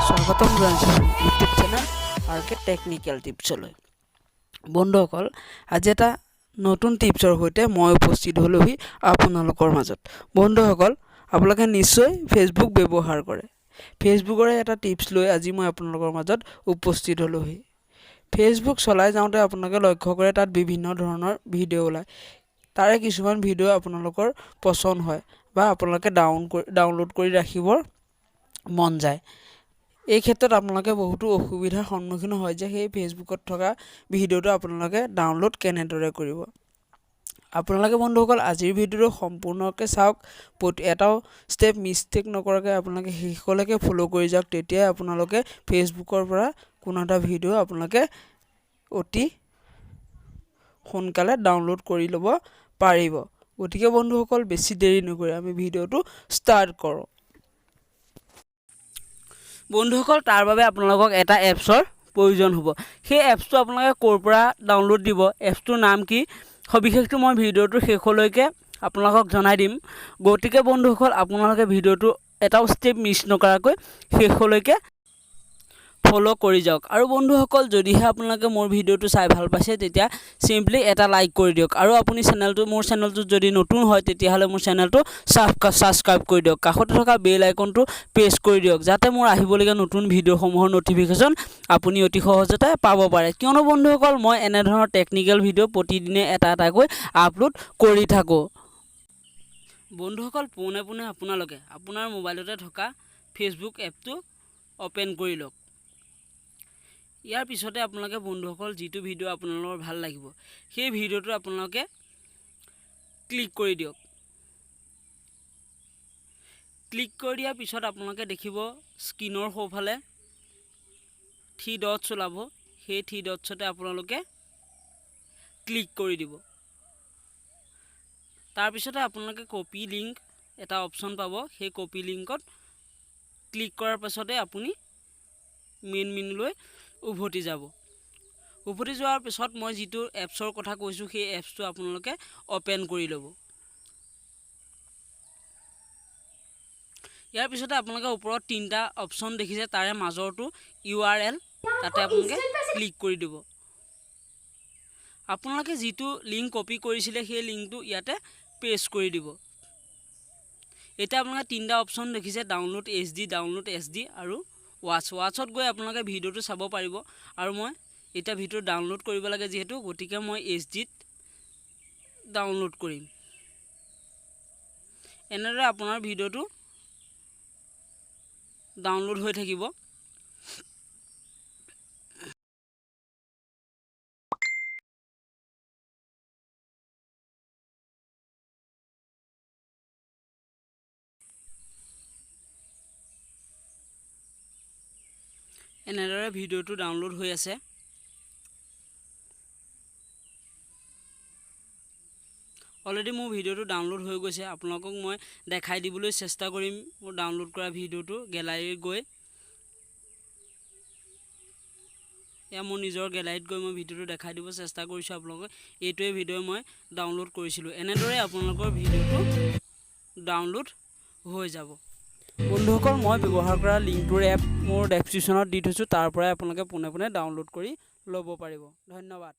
স্বাগতম জনাইছোঁ YouTube channel আৰকে technical টিপছলৈ। বন্ধুসকল, আজি এটা নতুন টিপছৰ সৈতে মই উপস্থিত হ'লোহি আপোনালোকৰ মাজত। বন্ধুসকল, আপোনালোকে নিশ্চয় ফেচবুক ব্যৱহাৰ কৰে। ফেচবুকৰে এটা টিপছ লৈ আজি মই আপোনালোকৰ মাজত উপস্থিত হ'লোহি। ফেচবুক চলাই যাওঁতে আপোনালোকে লক্ষ্য কৰে তাত বিভিন্ন ধৰণৰ ভিডিঅ' ওলায়। তাৰে কিছুমান ভিডিঅ' আপোনালোকৰ পচন্দ হয় বা আপোনালোকে ডাউনলোড কৰি ৰাখিবৰ মন যায়। এই ক্ষেত্ৰত আপোনালোকে বহুতো অসুবিধাৰ সন্মুখীন হয় যে সেই ফেচবুকত থকা ভিডিঅ'টো আপোনালোকে ডাউনলোড কেনেদৰে কৰিব। আপোনালোকে বন্ধুসকল আজিৰ ভিডিঅ'টো সম্পূৰ্ণকৈ চাওক, এটাও ষ্টেপ মিষ্টেক নকৰাকৈ আপোনালোকে শেষলৈকে ফ'ল' কৰি যাওক। তেতিয়াই আপোনালোকে ফেচবুকৰ পৰা কোনো এটা ভিডিঅ' আপোনালোকে অতি সোনকালে ডাউনলোড কৰি ল'ব পাৰিব। গতিকে বন্ধুসকল, বেছি দেৰি নকৰি আমি ভিডিঅ'টো ষ্টাৰ্ট কৰোঁ। বন্ধুসকল, তাৰ বাবে আপোনালোকক এটা এপছৰ প্ৰয়োজন হ'ব। সেই এপছটো আপোনালোকে ক'ৰ পৰা ডাউনলোড দিব, এপছটোৰ নাম কি, সবিশেষটো মই ভিডিঅ'টোৰ শেষলৈকে আপোনালোকক জনাই দিম। গতিকে বন্ধুসকল, আপোনালোকে ভিডিঅ'টো এটাও ষ্টেপ মিছ নকৰাকৈ শেষলৈকে ফ'ল' কৰি যাওক। আৰু বন্ধুসকল, যদিহে আপোনালোকে মোৰ ভিডিঅ'টো চাই ভাল পাইছে তেতিয়া চিম্পলি এটা লাইক কৰি দিয়ক। আৰু আপুনি মোৰ চেনেলটো যদি নতুন হয় তেতিয়াহ'লে মোৰ চেনেলটো ছাবস্ক্ৰাইব কৰি দিয়ক। কাষতে থকা বেল আইকনটো প্ৰেছ কৰি দিয়ক, যাতে মোৰ আহিবলগীয়া নতুন ভিডিঅ'সমূহৰ ন'টিফিকেশ্যন আপুনি অতি সহজতে পাব পাৰে। কিয়নো বন্ধুসকল, মই এনেধৰণৰ টেকনিকেল ভিডিঅ' প্ৰতিদিনে এটা এটাকৈ আপলোড কৰি থাকোঁ। বন্ধুসকল, পোনে পোনে আপোনালোকে আপোনাৰ মোবাইলতে থকা ফেচবুক এপটো অ'পেন কৰি লওক। ইয়াৰ পিছতে আপোনালোকে বন্ধুসকল যিটো ভিডিঅ' আপোনালোকৰ ভাল লাগিব সেই ভিডিঅ'টো আপোনালোকে ক্লিক কৰি দিয়ক। ক্লিক কৰি দিয়াৰ পিছত আপোনালোকে দেখিব স্ক্ৰীনৰ সোঁফালে 3 ডটছ ওলাব। সেই 3 ডটছতে আপোনালোকে ক্লিক কৰি দিব। তাৰপিছতে আপোনালোকে কপি লিংক এটা অপশ্যন পাব। সেই কপি লিংকত ক্লিক কৰাৰ পাছতে আপুনি মেইন মেনুলৈ উভতি যাব। উভতি যোৱাৰ পিছত মই যিটো এপছৰ কথা কৈছোঁ সেই এপছটো আপোনালোকে অ'পেন কৰি ল'ব। ইয়াৰ পিছতে আপোনালোকে ওপৰত 3টা অপশ্যন দেখিছে, তাৰে মাজৰটো URL, তাতে আপোনালোকে ক্লিক কৰি দিব। আপোনালোকে যিটো লিংক কপি কৰিছিলে সেই লিংকটো ইয়াতে পেষ্ট কৰি দিব। এতিয়া আপোনালোকে 3টা অপশ্যন দেখিছে, ডাউনলোড HD আৰু ৱাটছত গৈ আপোনালোকে ভিডিঅ'টো চাব পাৰিব। আৰু মই এতিয়া ভিডিঅ' ডাউনলোড কৰিব লাগে যিহেতু, গতিকে মই HDত ডাউনলোড কৰিম। এনেদৰে আপোনাৰ ভিডিঅ'টো ডাউনলোড হৈ থাকিব। এনেদৰে ভিডিঅ'টো ডাউনলোড হৈ আছে। অলৰেডি মোৰ ভিডিঅ'টো ডাউনলোড হৈ গৈছে। আপোনালোকক মই দেখাই দিবলৈ চেষ্টা কৰিম মোৰ ডাউনলোড কৰা ভিডিঅ'টো গেলাৰীত গৈ। এয়া মোৰ নিজৰ গেলাৰীত গৈ মই ভিডিঅ'টো দেখাই দিব চেষ্টা কৰিছোঁ আপোনালোকক। এইটোৱে ভিডিঅ' মই ডাউনলোড কৰিছিলোঁ। এনেদৰে আপোনালোকৰ ভিডিঅ'টো ডাউনলোড হৈ যাব। বন্ধুসকল, মই ব্যৱহাৰ কৰা লিংকটোৰ এপ মোৰ ডেছক্ৰিপশ্যনত দি থৈছোঁ, তাৰ পৰাই আপোনালোকে পোনে পোনে ডাউনলোড কৰি ল'ব পাৰিব। ধন্যবাদ।